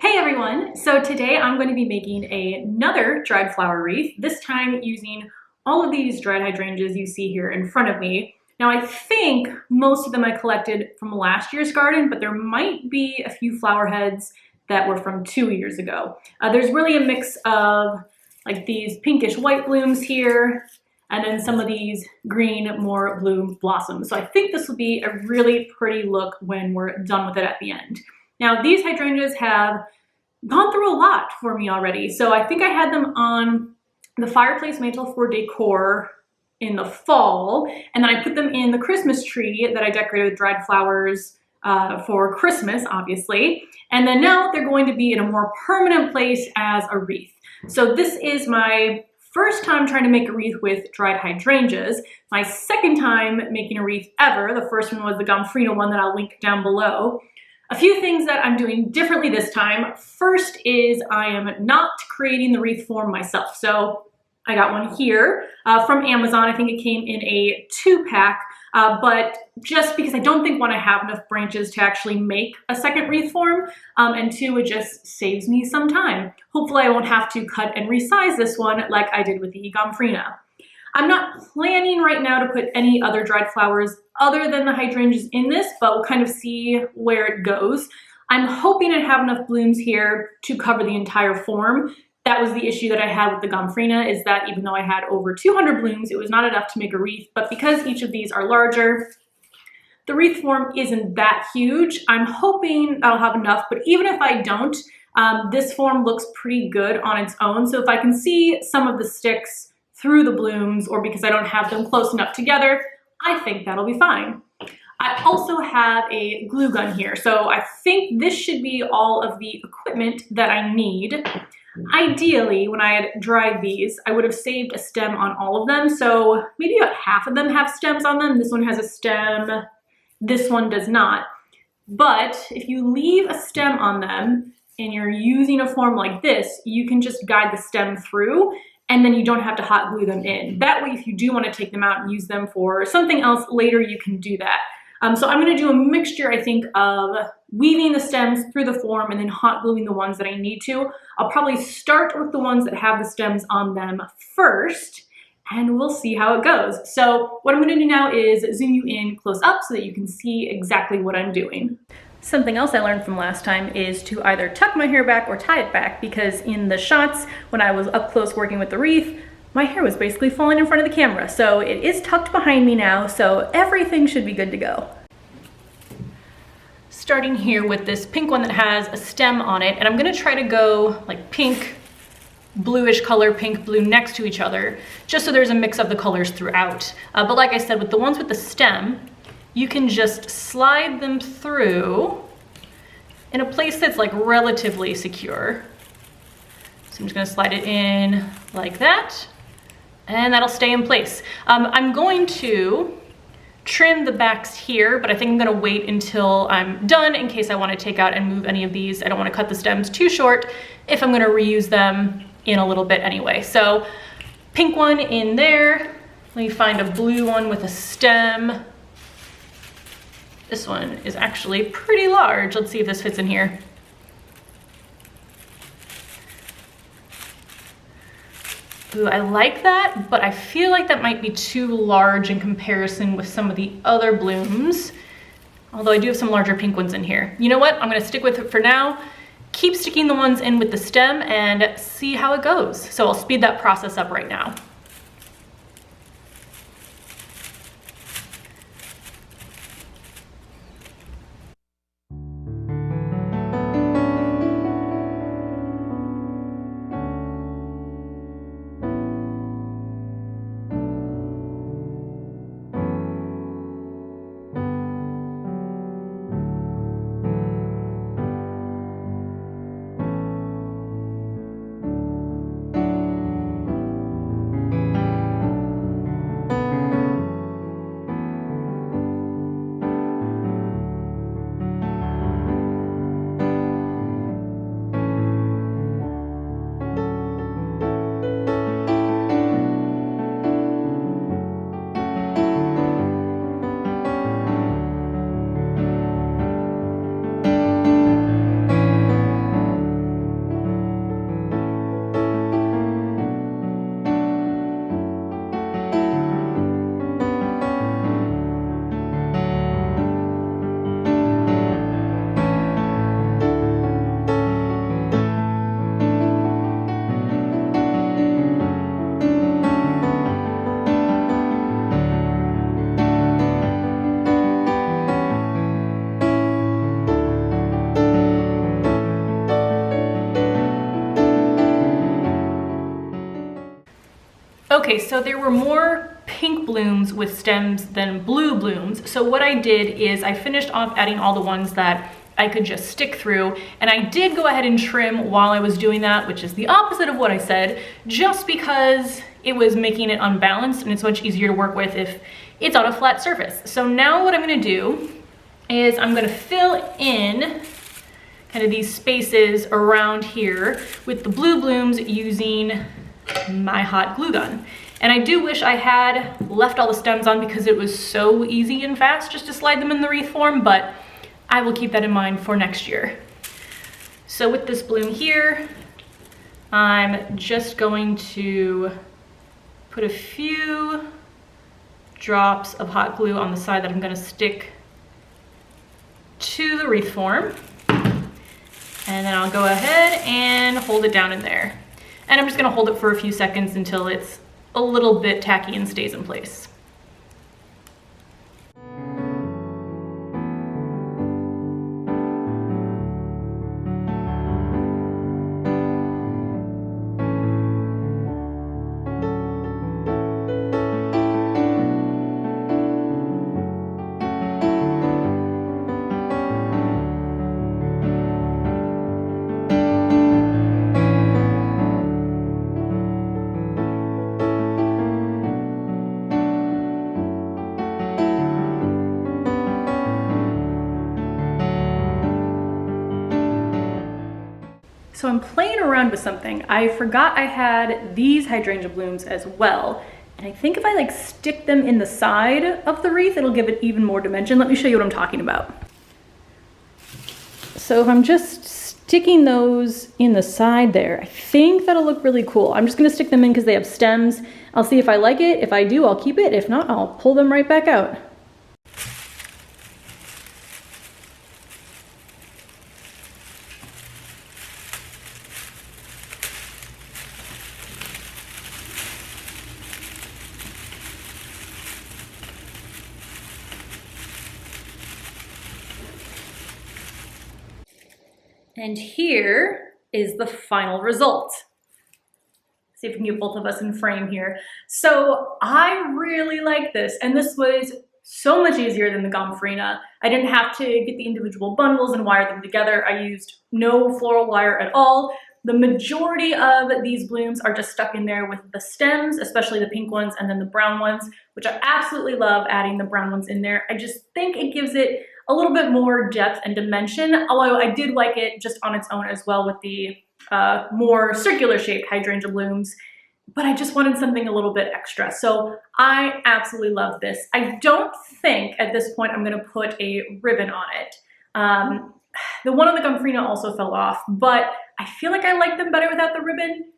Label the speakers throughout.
Speaker 1: Hey everyone! So today I'm going to be making another dried flower wreath, this time using all of these dried hydrangeas you see here in front of me. Now I think most of them I collected from last year's garden, but there might be a few flower heads that were from 2 years ago. There's really a mix of like these pinkish white blooms here, and then some of these green, more blue blossoms. So I think this will be a really pretty look when we're done with it at the end. Now these hydrangeas have gone through a lot for me already. So I think I had them on the fireplace mantle for decor in the fall, and then I put them in the Christmas tree that I decorated with dried flowers for Christmas, obviously. And then now they're going to be in a more permanent place as a wreath. So this is my first time trying to make a wreath with dried hydrangeas. My second time making a wreath ever. The first one was the Gomphrena one that I'll link down below. A few things that I'm doing differently this time. First is I am not creating the wreath form myself. So I got one here from Amazon. I think it came in a 2-pack, but just because I don't think one, I have enough branches to actually make a second wreath form, and 2, it just saves me some time. Hopefully I won't have to cut and resize this one like I did with the Gomphrena. I'm not planning right now to put any other dried flowers other than the hydrangeas in this, but we'll kind of see where it goes. I'm hoping I have enough blooms here to cover the entire form. That was the issue that I had with the Gomphrena, is that even though I had over 200 blooms, it was not enough to make a wreath, but because each of these are larger, the wreath form isn't that huge. I'm hoping I'll have enough, but even if I don't, this form looks pretty good on its own. So if I can see some of the sticks through the blooms, or because I don't have them close enough together, I think that'll be fine. I also have a glue gun here, so I think this should be all of the equipment that I need. Ideally, when I had dried these, I would have saved a stem on all of them, so maybe about half of them have stems on them. This one has a stem, this one does not. But if you leave a stem on them and you're using a form like this, you can just guide the stem through, and then you don't have to hot glue them in. That way, if you do want to take them out and use them for something else later, you can do that. So I'm going to do a mixture, I think, of weaving the stems through the form and then hot gluing the ones that I need to. I'll probably start with the ones that have the stems on them first, and we'll see how it goes. So what I'm going to do now is zoom you in close up so that you can see exactly what I'm doing. Something else I learned from last time is to either tuck my hair back or tie it back, because in the shots when I was up close working with the wreath, my hair was basically falling in front of the camera. So it is tucked behind me now, so everything should be good to go. Starting here with this pink one that has a stem on it, and I'm gonna try to go like pink, bluish color, pink, blue next to each other, just so there's a mix of the colors throughout. But like I said, with the ones with the stem, you can just slide them through in a place that's like relatively secure. So I'm just gonna slide it in like that, and that'll stay in place. I'm going to trim the backs here, but I think I'm gonna wait until I'm done in case I wanna take out and move any of these. I don't wanna cut the stems too short if I'm gonna reuse them in a little bit anyway. So pink one in there. Let me find a blue one with a stem. This one is actually pretty large. Let's see if this fits in here. Ooh, I like that, but I feel like that might be too large in comparison with some of the other blooms. Although I do have some larger pink ones in here. You know what? I'm gonna stick with it for now. Keep sticking the ones in with the stem and see how it goes. So I'll speed that process up right now. Okay, so there were more pink blooms with stems than blue blooms. So what I did is I finished off adding all the ones that I could just stick through, and I did go ahead and trim while I was doing that, which is the opposite of what I said, just because it was making it unbalanced and it's much easier to work with if it's on a flat surface. So now what I'm gonna do is I'm gonna fill in kind of these spaces around here with the blue blooms using my hot glue gun. And I do wish I had left all the stems on because it was so easy and fast just to slide them in the wreath form, but I will keep that in mind for next year. So with this bloom here, I'm just going to put a few drops of hot glue on the side that I'm going to stick to the wreath form. And then I'll go ahead and hold it down in there. And I'm just going to hold it for a few seconds until it's a little bit tacky and stays in place. So I'm playing around with something. I forgot I had these hydrangea blooms as well. And I think if I like stick them in the side of the wreath, it'll give it even more dimension. Let me show you what I'm talking about. So if I'm just sticking those in the side there, I think that'll look really cool. I'm just gonna stick them in because they have stems. I'll see if I like it. If I do, I'll keep it. If not, I'll pull them right back out. And here is the final result. See if we can get both of us in frame here. So I really like this, and this was so much easier than the gomphrena. I didn't have to get the individual bundles and wire them together. I used no floral wire at all. The majority of these blooms are just stuck in there with the stems, especially the pink ones and then the brown ones, which I absolutely love adding the brown ones in there. I just think it gives it a little bit more depth and dimension, although I did like it just on its own as well with the more circular shaped hydrangea blooms, but I just wanted something a little bit extra. So I absolutely love this. I don't think at this point I'm gonna put a ribbon on it. The one on the gomphrena also fell off, but I feel like I like them better without the ribbon.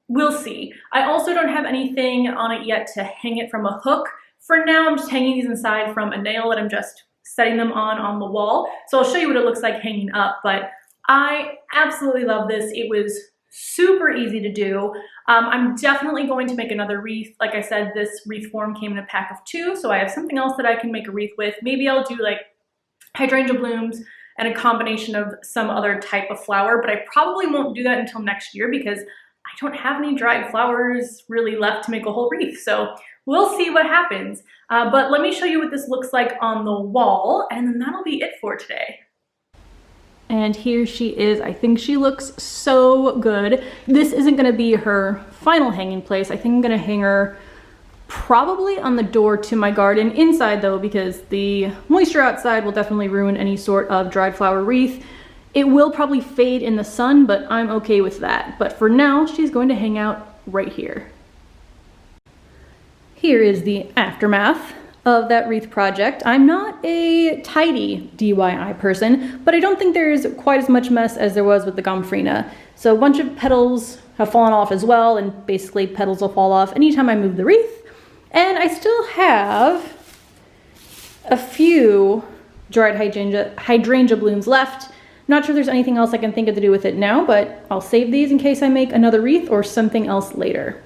Speaker 1: We'll see. I also don't have anything on it yet to hang it from a hook. For now, I'm just hanging these inside from a nail that I'm just setting them on the wall. So I'll show you what it looks like hanging up, but I absolutely love this. It was super easy to do. I'm definitely going to make another wreath. Like I said, this wreath form came in a pack of 2, so I have something else that I can make a wreath with. Maybe I'll do like hydrangea blooms and a combination of some other type of flower, but I probably won't do that until next year because I don't have any dried flowers really left to make a whole wreath. So we'll see what happens. But let me show you what this looks like on the wall, and then that'll be it for today. And here she is. I think she looks so good. This isn't gonna be her final hanging place. I think I'm gonna hang her probably on the door to my garden. Inside though, because the moisture outside will definitely ruin any sort of dried flower wreath. It will probably fade in the sun, but I'm okay with that. But for now, she's going to hang out right here. Here is the aftermath of that wreath project. I'm not a tidy DIY person, but I don't think there's quite as much mess as there was with the gomphrena. So a bunch of petals have fallen off as well, and basically petals will fall off anytime I move the wreath. And I still have a few dried hydrangea blooms left. Not sure there's anything else I can think of to do with it now, but I'll save these in case I make another wreath or something else later.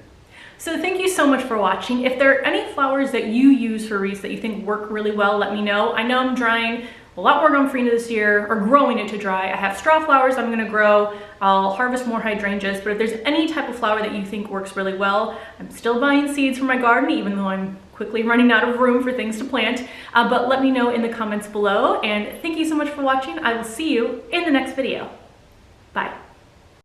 Speaker 1: So thank you so much for watching. If there are any flowers that you use for wreaths that you think work really well, let me know. I know I'm drawing a lot more gomphrena this year, or growing it to dry. I have straw flowers I'm gonna grow. I'll harvest more hydrangeas, but if there's any type of flower that you think works really well, I'm still buying seeds for my garden, even though I'm quickly running out of room for things to plant. But let me know in the comments below, and thank you so much for watching. I will see you in the next video. Bye.